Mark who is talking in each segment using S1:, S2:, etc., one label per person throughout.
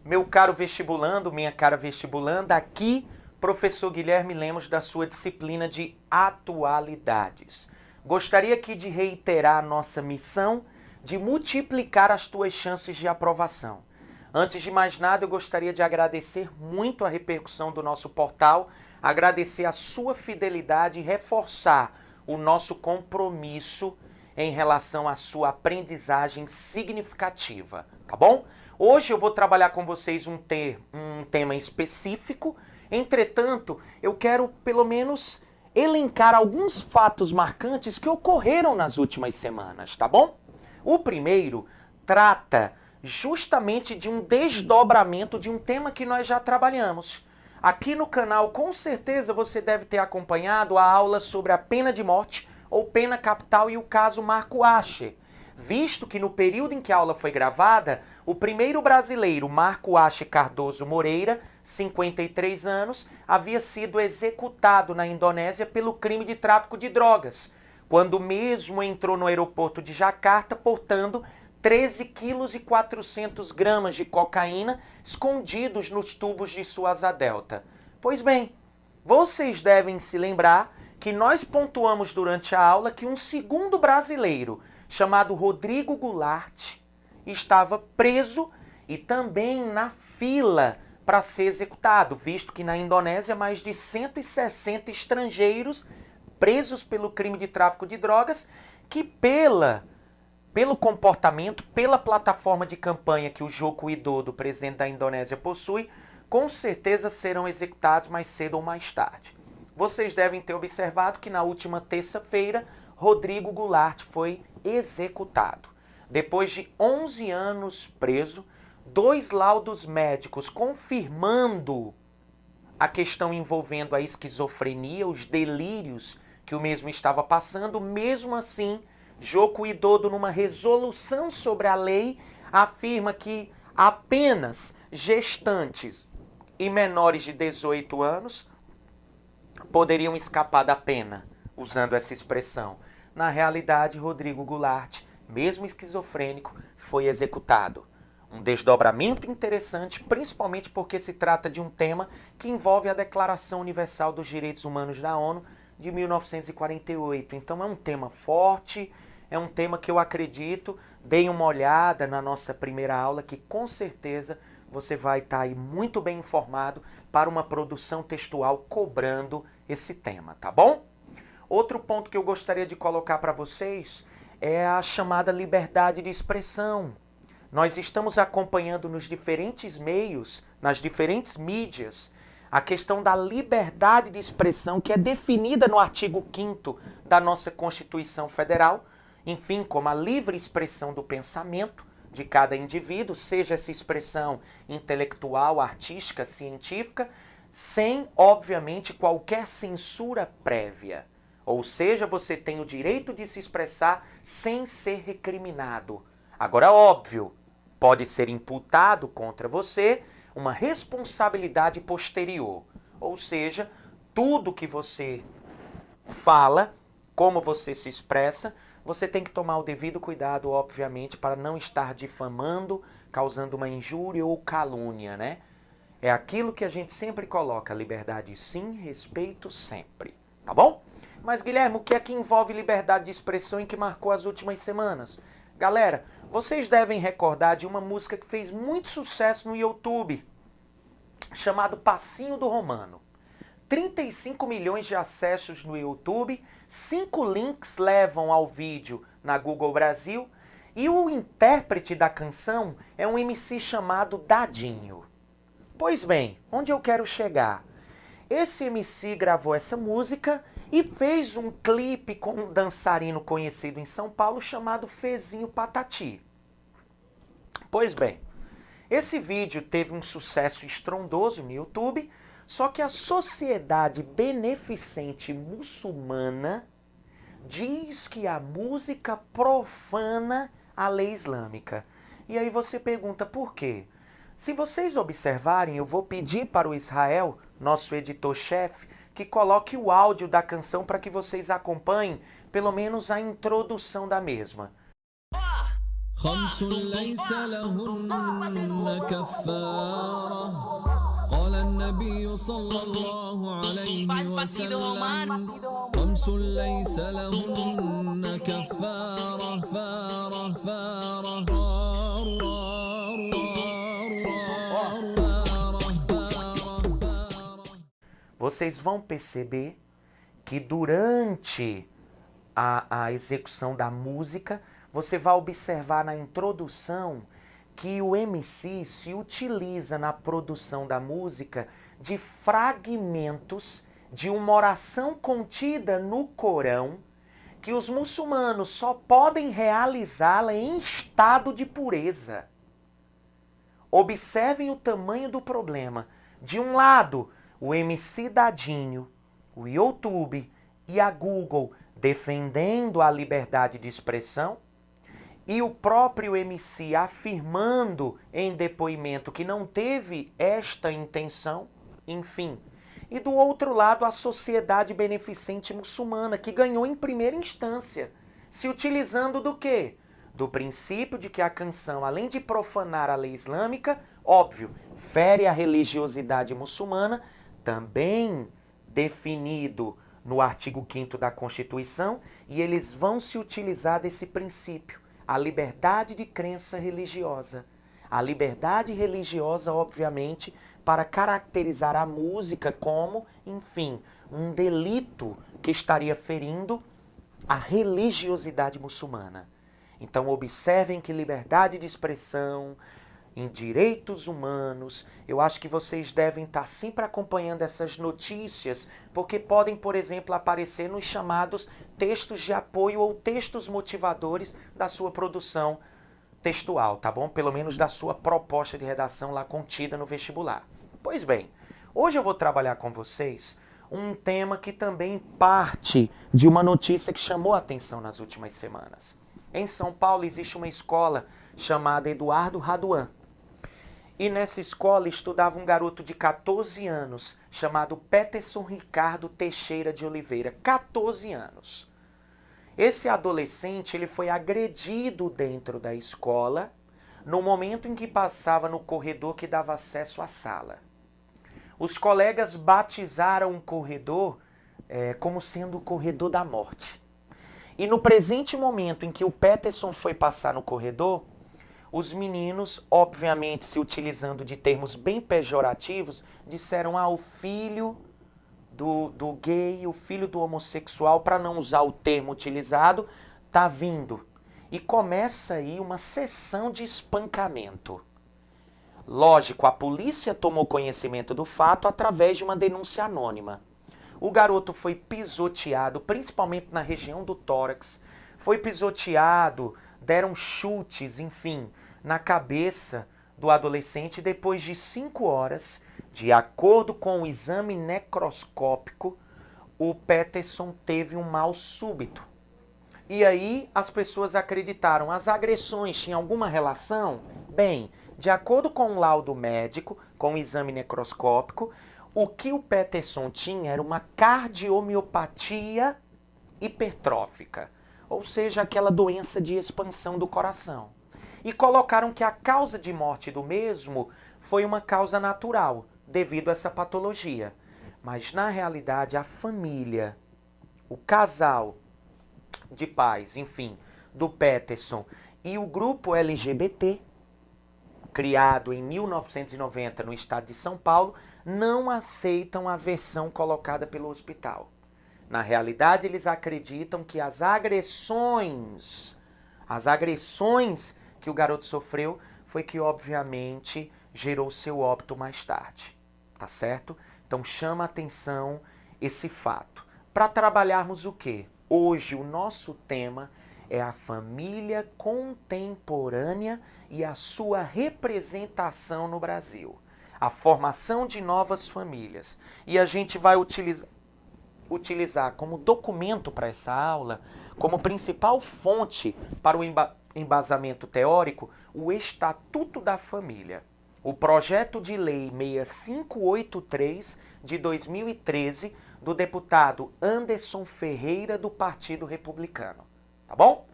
S1: Meu caro vestibulando, minha cara vestibulanda, aqui professor Guilherme Lemos da sua disciplina de Atualidades. Gostaria aqui de reiterar a nossa missão de multiplicar as tuas chances de aprovação. Antes de mais nada, eu gostaria de agradecer muito a repercussão do nosso portal, agradecer a sua fidelidade e reforçar o nosso compromisso em relação à sua aprendizagem significativa, tá bom? Hoje eu vou trabalhar com vocês um tema específico, entretanto, eu quero pelo menos elencar alguns fatos marcantes que ocorreram nas últimas semanas, tá bom? O primeiro trata justamente de um desdobramento de um tema que nós já trabalhamos. Aqui no canal, com certeza, você deve ter acompanhado a aula sobre a pena de morte ou pena capital e o caso Marco Acher, visto que no período em que a aula foi gravada, o primeiro brasileiro, Marco Acher Cardoso Moreira, 53 anos, havia sido executado na Indonésia pelo crime de tráfico de drogas, quando mesmo entrou no aeroporto de Jacarta portando 13,4 kg de cocaína escondidos nos tubos de sua asa delta. Pois bem, vocês devem se lembrar que nós pontuamos durante a aula que um segundo brasileiro, chamado Rodrigo Goulart, estava preso e também na fila para ser executado, visto que na Indonésia mais de 160 estrangeiros presos pelo crime de tráfico de drogas, que pelo comportamento, pela plataforma de campanha que o Joko Widodo, presidente da Indonésia, possui, com certeza serão executados mais cedo ou mais tarde. Vocês devem ter observado que na última terça-feira, Rodrigo Goulart foi executado. Depois de 11 anos preso, 2 laudos médicos confirmando a questão envolvendo a esquizofrenia, os delírios que o mesmo estava passando, mesmo assim, Joko Widodo, numa resolução sobre a lei, afirma que apenas gestantes e menores de 18 anos poderiam escapar da pena, usando essa expressão. Na realidade, Rodrigo Goulart, mesmo esquizofrênico, foi executado. Um desdobramento interessante, principalmente porque se trata de um tema que envolve a Declaração Universal dos Direitos Humanos da ONU de 1948. Então é um tema forte, é um tema que eu acredito, deem uma olhada na nossa primeira aula, que com certeza você vai estar aí muito bem informado para uma produção textual cobrando esse tema, tá bom? Outro ponto que eu gostaria de colocar para vocês é a chamada liberdade de expressão. Nós estamos acompanhando nos diferentes meios, nas diferentes mídias, a questão da liberdade de expressão que é definida no artigo 5º da nossa Constituição Federal, enfim, como a livre expressão do pensamento de cada indivíduo, seja essa expressão intelectual, artística, científica, sem, obviamente, qualquer censura prévia. Ou seja, você tem o direito de se expressar sem ser recriminado. Agora, óbvio, pode ser imputado contra você uma responsabilidade posterior. Ou seja, tudo que você fala, como você se expressa, você tem que tomar o devido cuidado, obviamente, para não estar difamando, causando uma injúria ou calúnia, né? É aquilo que a gente sempre coloca, liberdade sim, respeito sempre, tá bom? Mas, Guilherme, o que é que envolve liberdade de expressão e que marcou as últimas semanas? Galera, vocês devem recordar de uma música que fez muito sucesso no YouTube, chamado Passinho do Romano. 35 milhões de acessos no YouTube, 5 links levam ao vídeo na Google Brasil, e o intérprete da canção é um MC chamado Dadinho. Pois bem, onde eu quero chegar? Esse MC gravou essa música e fez um clipe com um dançarino conhecido em São Paulo chamado Fezinho Patati. Pois bem, esse vídeo teve um sucesso estrondoso no YouTube, só que a Sociedade Beneficente Muçulmana diz que a música profana a lei islâmica. E aí você pergunta por quê? Se vocês observarem, eu vou pedir para o Israel, nosso editor-chefe, que coloque o áudio da canção para que vocês acompanhem pelo menos a introdução da mesma.
S2: خمس ليس لهن كفارة قال النبي صلى الله عليه وسلم خمس ليس لهن كفارة فارة فارة
S1: Vocês vão perceber que durante a execução da música, você vai observar na introdução que o MC se utiliza na produção da música de fragmentos de uma oração contida no Corão, que os muçulmanos só podem realizá-la em estado de pureza. Observem o tamanho do problema. De um lado, o MC Dadinho, o YouTube e a Google defendendo a liberdade de expressão, e o próprio MC afirmando em depoimento que não teve esta intenção, enfim. E do outro lado, a Sociedade Beneficente Muçulmana, que ganhou em primeira instância, se utilizando do quê? Do princípio de que a canção, além de profanar a lei islâmica, óbvio, fere a religiosidade muçulmana, também definido no artigo 5º da Constituição, e eles vão se utilizar desse princípio, a liberdade de crença religiosa. A liberdade religiosa, obviamente, para caracterizar a música como, enfim, um delito que estaria ferindo a religiosidade muçulmana. Então, observem que liberdade de expressão, em direitos humanos, eu acho que vocês devem estar sempre acompanhando essas notícias, porque podem, por exemplo, aparecer nos chamados textos de apoio ou textos motivadores da sua produção textual, tá bom? Pelo menos da sua proposta de redação lá contida no vestibular. Pois bem, hoje eu vou trabalhar com vocês um tema que também parte de uma notícia que chamou a atenção nas últimas semanas. Em São Paulo existe uma escola chamada Eduardo Raduan. E nessa escola estudava um garoto de 14 anos, chamado Peterson Ricardo Teixeira de Oliveira. 14 anos. Esse adolescente ele foi agredido dentro da escola no momento em que passava no corredor que dava acesso à sala. Os colegas batizaram o corredor como sendo o corredor da morte. E no presente momento em que o Peterson foi passar no corredor, os meninos, obviamente se utilizando de termos bem pejorativos, disseram o filho do gay, o filho do homossexual, para não usar o termo utilizado, tá vindo. E começa aí uma sessão de espancamento. Lógico, a polícia tomou conhecimento do fato através de uma denúncia anônima. O garoto foi pisoteado, principalmente na região do tórax, foi pisoteado, deram chutes, enfim, na cabeça do adolescente. Depois de 5 horas, de acordo com o exame necroscópico, o Peterson teve um mal súbito. E aí as pessoas acreditaram, as agressões tinham alguma relação? Bem, de acordo com o laudo médico, com o exame necroscópico, o que o Peterson tinha era uma cardiomiopatia hipertrófica, ou seja, aquela doença de expansão do coração. E colocaram que a causa de morte do mesmo foi uma causa natural, devido a essa patologia. Mas, na realidade, a família, o casal de pais, enfim, do Peterson e o grupo LGBT, criado em 1990 no estado de São Paulo, não aceitam a versão colocada pelo hospital. Na realidade, eles acreditam que as agressões que o garoto sofreu foi que, obviamente, gerou seu óbito mais tarde. Tá certo? Então, chama a atenção esse fato. Para trabalharmos o quê? Hoje, o nosso tema é a família contemporânea e a sua representação no Brasil. A formação de novas famílias. E a gente vai utilizar utilizar como documento para essa aula, como principal fonte para o embasamento teórico, o Estatuto da Família, o projeto de lei 6583 de 2013 do deputado Anderson Ferreira do Partido Republicano. Tá bom?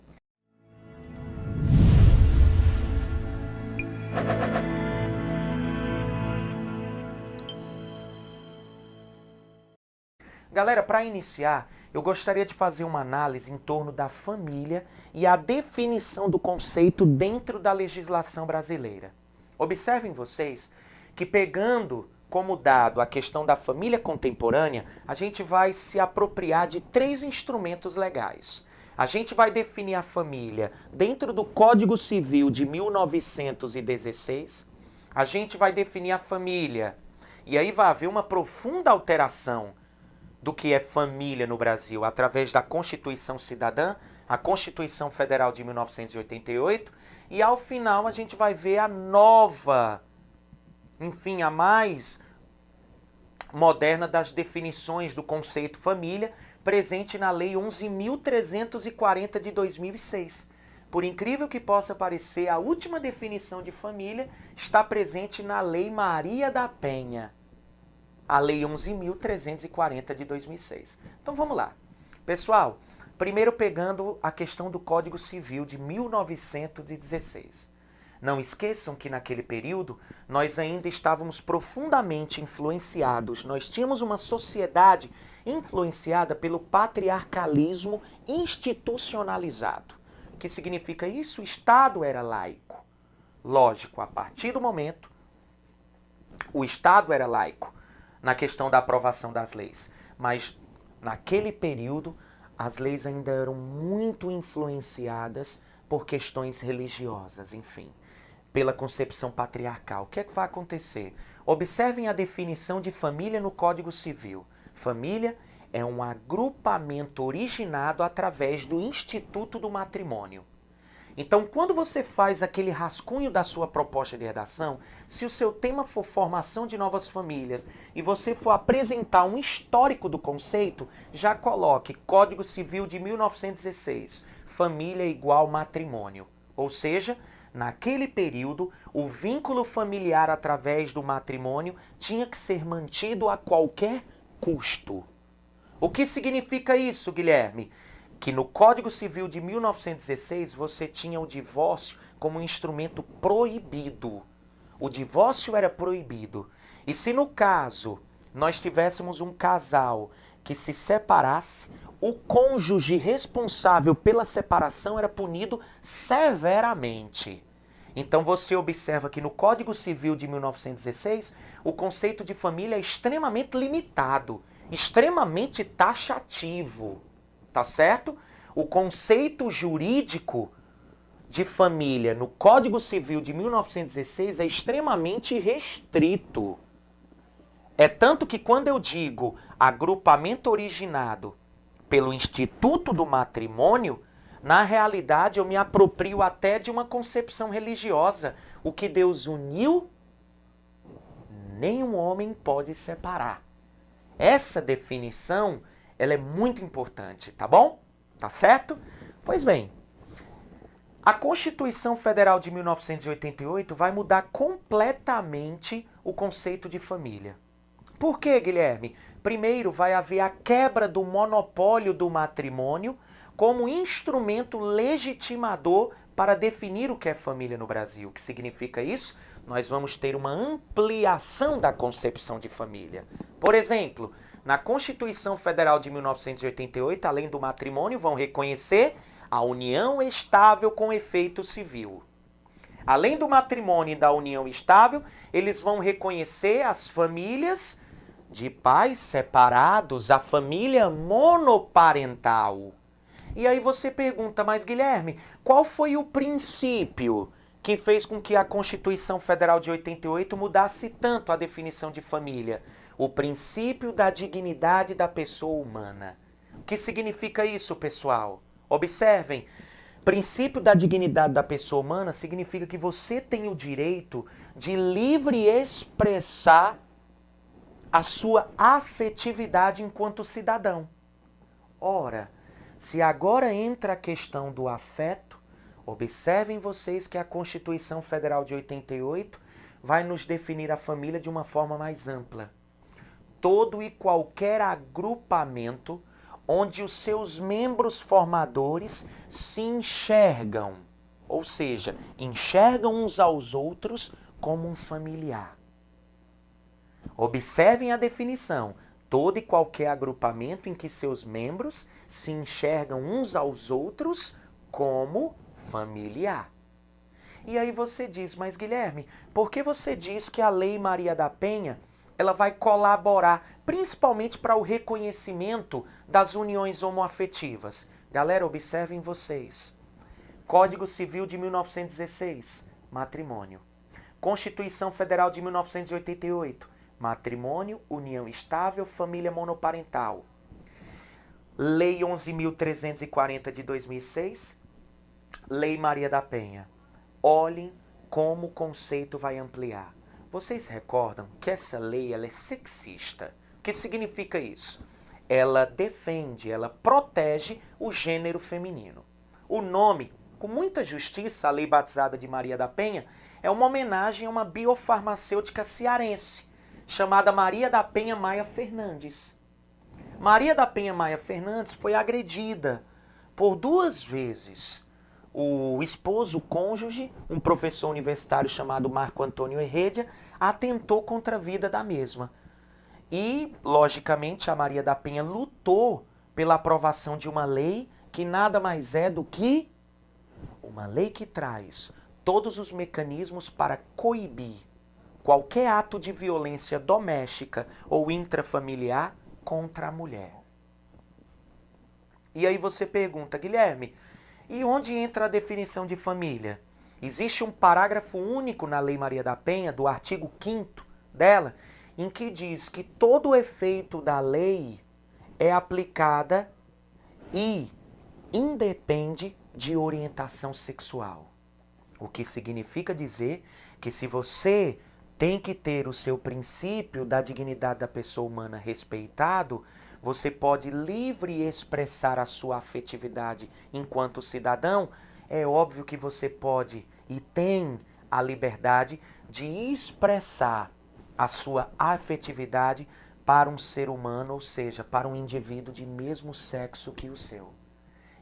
S1: Galera, para iniciar, eu gostaria de fazer uma análise em torno da família e a definição do conceito dentro da legislação brasileira. Observem vocês que, pegando como dado a questão da família contemporânea, a gente vai se apropriar de 3 instrumentos legais. A gente vai definir a família dentro do Código Civil de 1916, a gente vai definir a família, e aí vai haver uma profunda alteração do que é família no Brasil, através da Constituição Cidadã, a Constituição Federal de 1988, e ao final a gente vai ver a nova, enfim, a mais moderna das definições do conceito família, presente na Lei 11.340 de 2006. Por incrível que possa parecer, a última definição de família está presente na Lei Maria da Penha, a Lei 11.340 de 2006. Então vamos lá. Pessoal, primeiro pegando a questão do Código Civil de 1916. Não esqueçam que naquele período nós ainda estávamos profundamente influenciados. Nós tínhamos uma sociedade influenciada pelo patriarcalismo institucionalizado. O que significa isso? O Estado era laico. Lógico, a partir do momento, o Estado era laico na questão da aprovação das leis. Mas naquele período, as leis ainda eram muito influenciadas por questões religiosas, enfim, pela concepção patriarcal. O que é que vai acontecer? Observem a definição de família no Código Civil. Família é um agrupamento originado através do instituto do matrimônio. Então, quando você faz aquele rascunho da sua proposta de redação, se o seu tema for formação de novas famílias e você for apresentar um histórico do conceito, já coloque Código Civil de 1916, família igual matrimônio. Ou seja, naquele período, o vínculo familiar através do matrimônio tinha que ser mantido a qualquer custo. O que significa isso, Guilherme? Que no Código Civil de 1916 você tinha o divórcio como um instrumento proibido. O divórcio era proibido. E se no caso nós tivéssemos um casal que se separasse, o cônjuge responsável pela separação era punido severamente. Então você observa que no Código Civil de 1916 o conceito de família é extremamente limitado, extremamente taxativo. Tá certo? O conceito jurídico de família no Código Civil de 1916 é extremamente restrito. É tanto que quando eu digo agrupamento originado pelo Instituto do Matrimônio, na realidade eu me aproprio até de uma concepção religiosa. O que Deus uniu, nenhum homem pode separar. Essa definição ela é muito importante, tá bom? Tá certo? Pois bem, a Constituição Federal de 1988 vai mudar completamente o conceito de família. Por quê, Guilherme? Primeiro, vai haver a quebra do monopólio do matrimônio como instrumento legitimador para definir o que é família no Brasil. O que significa isso? Nós vamos ter uma ampliação da concepção de família. Por exemplo, na Constituição Federal de 1988, além do matrimônio, vão reconhecer a união estável com efeito civil. Além do matrimônio e da união estável, eles vão reconhecer as famílias de pais separados, a família monoparental. E aí você pergunta, mas Guilherme, qual foi o princípio que fez com que a Constituição Federal de 88 mudasse tanto a definição de família? O princípio da dignidade da pessoa humana. O que significa isso, pessoal? Observem, princípio da dignidade da pessoa humana significa que você tem o direito de livre expressar a sua afetividade enquanto cidadão. Ora, se agora entra a questão do afeto, observem vocês que a Constituição Federal de 88 vai nos definir a família de uma forma mais ampla. Todo e qualquer agrupamento onde os seus membros formadores se enxergam, ou seja, enxergam uns aos outros como um familiar. Observem a definição. Todo e qualquer agrupamento em que seus membros se enxergam uns aos outros como familiar. E aí você diz, mas Guilherme, por que você diz que a Lei Maria da Penha ela vai colaborar principalmente para o reconhecimento das uniões homoafetivas? Galera, observem vocês. Código Civil de 1916, matrimônio. Constituição Federal de 1988, matrimônio, união estável, família monoparental. Lei 11.340 de 2006, Lei Maria da Penha. Olhem como o conceito vai ampliar. Vocês recordam que essa lei ela é sexista? O que significa isso? Ela defende, ela protege o gênero feminino. O nome, com muita justiça, a lei batizada de Maria da Penha, é uma homenagem a uma biofarmacêutica cearense, chamada Maria da Penha Maia Fernandes. Maria da Penha Maia Fernandes foi agredida por 2 vezes. O esposo, o cônjuge, um professor universitário chamado Marco Antônio Heredia, atentou contra a vida da mesma. E, logicamente, a Maria da Penha lutou pela aprovação de uma lei que nada mais é do que uma lei que traz todos os mecanismos para coibir qualquer ato de violência doméstica ou intrafamiliar contra a mulher. E aí você pergunta, Guilherme, e onde entra a definição de família? Existe um parágrafo único na Lei Maria da Penha, do artigo 5º dela, em que diz que todo o efeito da lei é aplicada e independe de orientação sexual. O que significa dizer que se você tem que ter o seu princípio da dignidade da pessoa humana respeitado, você pode livre expressar a sua afetividade enquanto cidadão. É óbvio que você pode e tem a liberdade de expressar a sua afetividade para um ser humano, ou seja, para um indivíduo de mesmo sexo que o seu.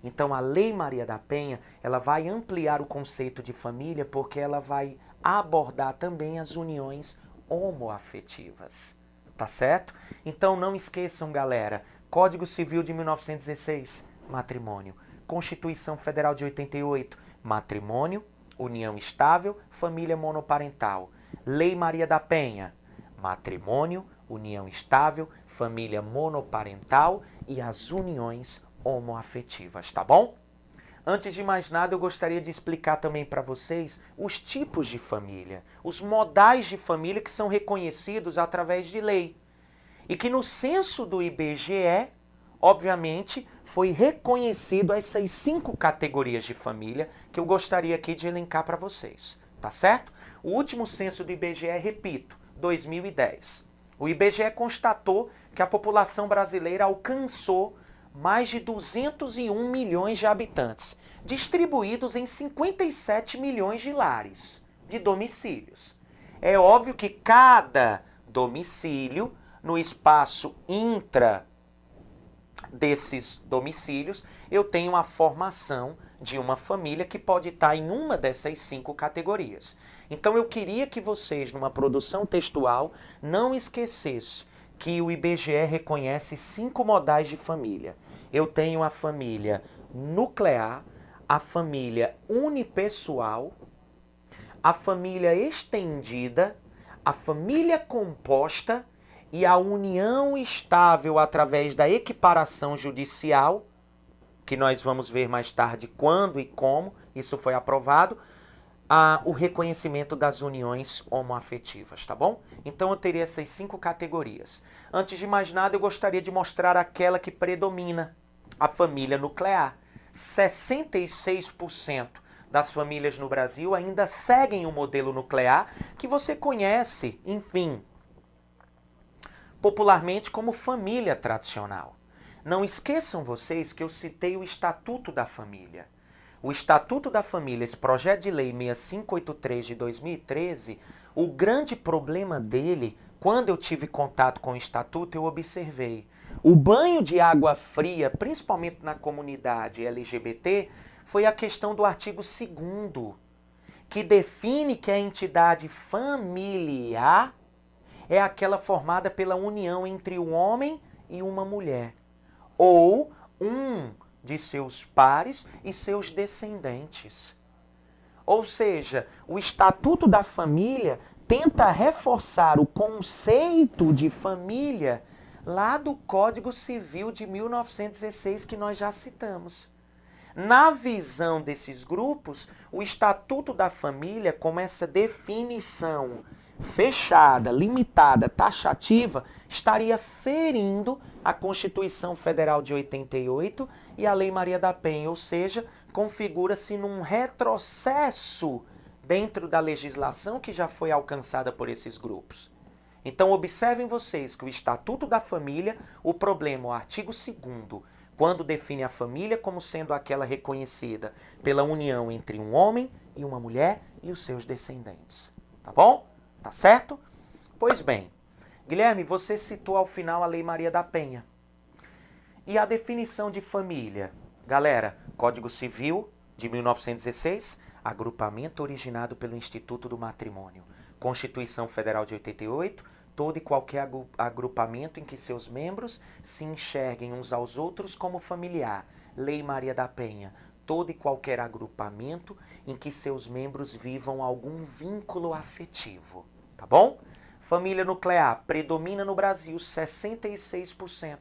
S1: Então a Lei Maria da Penha, ela vai ampliar o conceito de família porque ela vai abordar também as uniões homoafetivas. Tá certo? Então não esqueçam, galera, Código Civil de 1916, matrimônio. Constituição Federal de 88, matrimônio, união estável, família monoparental. Lei Maria da Penha, matrimônio, união estável, família monoparental e as uniões homoafetivas, tá bom? Antes de mais nada, eu gostaria de explicar também para vocês os tipos de família, os modais de família que são reconhecidos através de lei. E que no censo do IBGE, obviamente, foi reconhecido essas 5 categorias de família que eu gostaria aqui de elencar para vocês, tá certo? O último censo do IBGE, repito, 2010. O IBGE constatou que a população brasileira alcançou mais de 201 milhões de habitantes, distribuídos em 57 milhões de lares, de domicílios. É óbvio que cada domicílio, no espaço intra desses domicílios, eu tenho a formação de uma família que pode estar em uma dessas 5 categorias. Então eu queria que vocês, numa produção textual, não esquecessem que o IBGE reconhece 5 modais de família. Eu tenho a família nuclear, a família unipessoal, a família estendida, a família composta e a união estável através da equiparação judicial, que nós vamos ver mais tarde quando e como isso foi aprovado, o reconhecimento das uniões homoafetivas, tá bom? Então eu teria essas 5 categorias. Antes de mais nada, eu gostaria de mostrar aquela que predomina, a família nuclear. 66% das famílias no Brasil ainda seguem o modelo nuclear, que você conhece, enfim, popularmente como família tradicional. Não esqueçam vocês que eu citei o Estatuto da Família. O Estatuto da Família, esse projeto de lei 6583 de 2013, o grande problema dele, quando eu tive contato com o Estatuto, eu observei. O banho de água fria, principalmente na comunidade LGBT, foi a questão do artigo 2º, que define que a entidade familiar é aquela formada pela união entre um homem e uma mulher, ou um de seus pares e seus descendentes. Ou seja, o Estatuto da Família tenta reforçar o conceito de família lá do Código Civil de 1916 que nós já citamos. Na visão desses grupos, o Estatuto da Família, como essa definição fechada, limitada, taxativa, estaria ferindo a Constituição Federal de 88 e a Lei Maria da Penha, ou seja, configura-se num retrocesso dentro da legislação que já foi alcançada por esses grupos. Então observem vocês que o Estatuto da Família, o problema, o artigo 2º, quando define a família como sendo aquela reconhecida pela união entre um homem e uma mulher e os seus descendentes. Tá bom? Tá certo? Pois bem, Guilherme, você citou ao final a Lei Maria da Penha. E a definição de família? Galera, Código Civil de 1916, agrupamento originado pelo Instituto do Matrimônio. Constituição Federal de 88, todo e qualquer agrupamento em que seus membros se enxerguem uns aos outros como familiar. Lei Maria da Penha, todo e qualquer agrupamento em que seus membros vivam algum vínculo afetivo. Tá bom? Família nuclear predomina no Brasil 66%.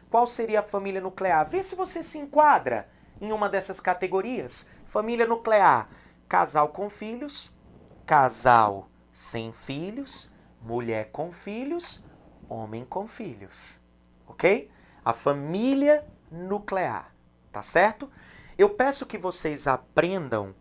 S1: Qual seria a família nuclear? Vê se você se enquadra em uma dessas categorias. Família nuclear, casal com filhos, casal sem filhos, mulher com filhos, homem com filhos. Ok? A família nuclear. Tá certo? Eu peço que vocês aprendam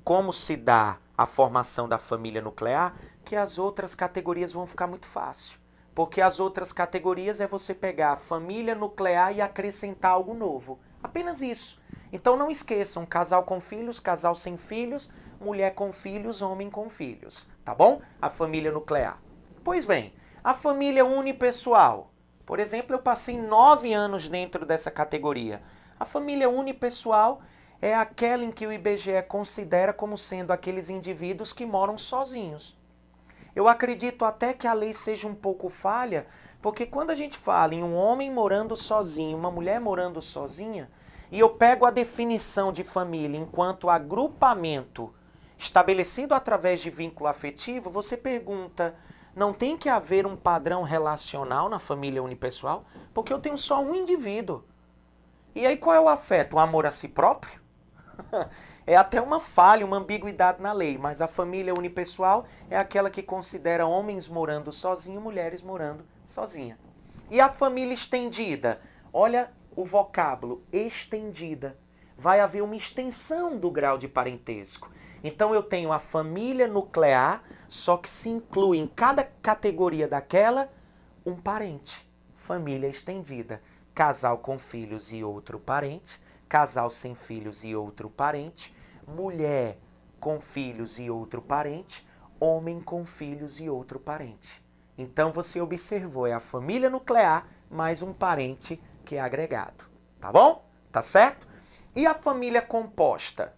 S1: como se dá a formação da família nuclear, que as outras categorias vão ficar muito fácil. Porque as outras categorias é você pegar a família nuclear e acrescentar algo novo. Apenas isso. Então não esqueçam, casal com filhos, casal sem filhos, mulher com filhos, homem com filhos. Tá bom? A família nuclear. Pois bem, a família unipessoal. Por exemplo, eu passei 9 anos dentro dessa categoria. A família unipessoal é aquela em que o IBGE considera como sendo aqueles indivíduos que moram sozinhos. Eu acredito até que a lei seja um pouco falha, porque quando a gente fala em um homem morando sozinho, uma mulher morando sozinha, e eu pego a definição de família enquanto agrupamento estabelecido através de vínculo afetivo, você pergunta, não tem que haver um padrão relacional na família unipessoal? Porque eu tenho só um indivíduo. E aí qual é o afeto? O amor a si próprio? É até uma falha, uma ambiguidade na lei, mas a família unipessoal é aquela que considera homens morando sozinhos, mulheres morando sozinha. E a família estendida? Olha o vocábulo, estendida. Vai haver uma extensão do grau de parentesco. Então eu tenho a família nuclear, só que se inclui em cada categoria daquela um parente. Família estendida. Casal com filhos e outro parente. Casal sem filhos e outro parente, mulher com filhos e outro parente, homem com filhos e outro parente. Então você observou, é a família nuclear mais um parente que é agregado. Tá bom? Tá certo? E a família composta?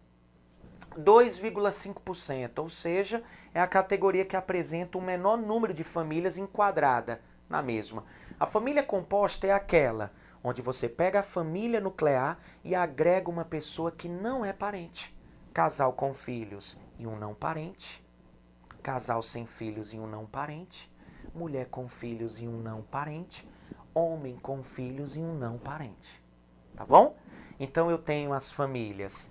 S1: 2,5%, ou seja, é a categoria que apresenta o menor número de famílias enquadrada na mesma. A família composta é aquela onde você pega a família nuclear e agrega uma pessoa que não é parente. Casal com filhos e um não parente. Casal sem filhos e um não parente. Mulher com filhos e um não parente. Homem com filhos e um não parente. Tá bom? Então eu tenho as famílias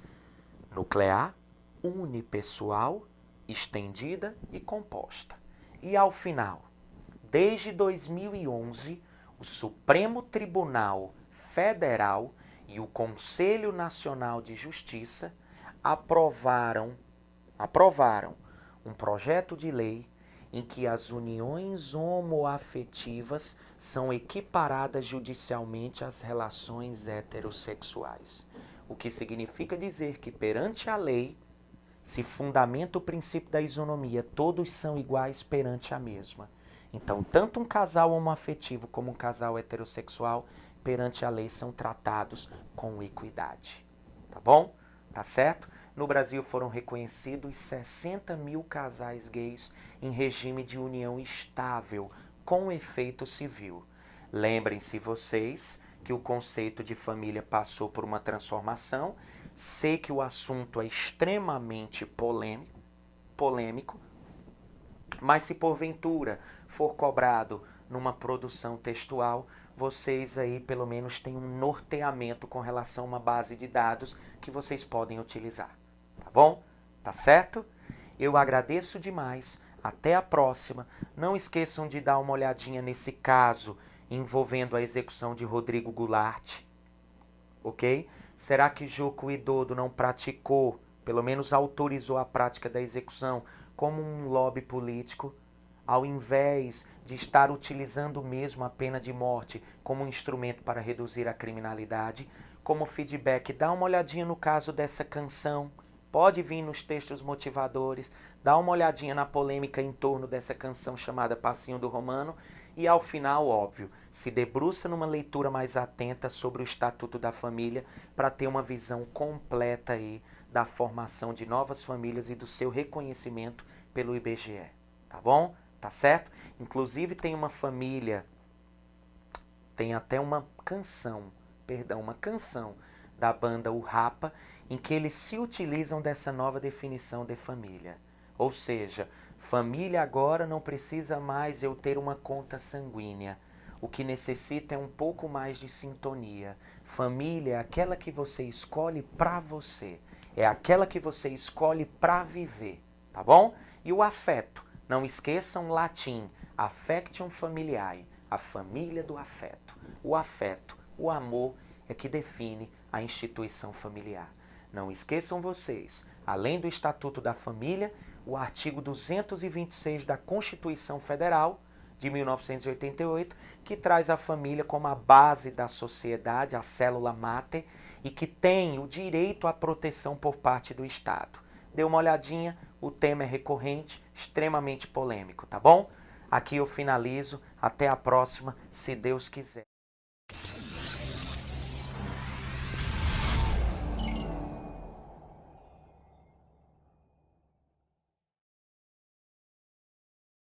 S1: nuclear, unipessoal, estendida e composta. E ao final, desde 2011, o Supremo Tribunal Federal e o Conselho Nacional de Justiça aprovaram um projeto de lei em que as uniões homoafetivas são equiparadas judicialmente às relações heterossexuais. O que significa dizer que, perante a lei, se fundamenta o princípio da isonomia, todos são iguais perante a mesma. Então, tanto um casal homoafetivo como um casal heterossexual, perante a lei, são tratados com equidade. Tá bom? Tá certo? No Brasil foram reconhecidos 60 mil casais gays em regime de união estável, com efeito civil. Lembrem-se vocês que o conceito de família passou por uma transformação. Sei que o assunto é extremamente polêmico, mas se porventura for cobrado numa produção textual, vocês aí pelo menos têm um norteamento com relação a uma base de dados que vocês podem utilizar. Tá bom? Tá certo? Eu agradeço demais. Até a próxima. Não esqueçam de dar uma olhadinha nesse caso envolvendo a execução de Rodrigo Goulart. Ok? Será que Joko Widodo não praticou, pelo menos autorizou a prática da execução como um lobby político, ao invés de estar utilizando mesmo a pena de morte como um instrumento para reduzir a criminalidade? Como feedback, dá uma olhadinha no caso dessa canção, pode vir nos textos motivadores, dá uma olhadinha na polêmica em torno dessa canção chamada Passinho do Romano e, ao final, óbvio, se debruça numa leitura mais atenta sobre o Estatuto da Família para ter uma visão completa aí da formação de novas famílias e do seu reconhecimento pelo IBGE. Tá bom? Tá certo? Inclusive tem uma família, tem até uma canção da banda O Rapa, em que eles se utilizam dessa nova definição de família. Ou seja, família agora não precisa mais eu ter uma conta sanguínea. O que necessita é um pouco mais de sintonia. Família é aquela que você escolhe para você. É aquela que você escolhe para viver. Tá bom? E o afeto. Não esqueçam latim, affectionem familiae, a família do afeto. O afeto, o amor é que define a instituição familiar. Não esqueçam vocês, além do Estatuto da Família, o artigo 226 da Constituição Federal de 1988, que traz a família como a base da sociedade, a célula máter, e que tem o direito à proteção por parte do Estado. Dê uma olhadinha, o tema é recorrente, extremamente polêmico, tá bom? Aqui eu finalizo, até a próxima, se Deus quiser.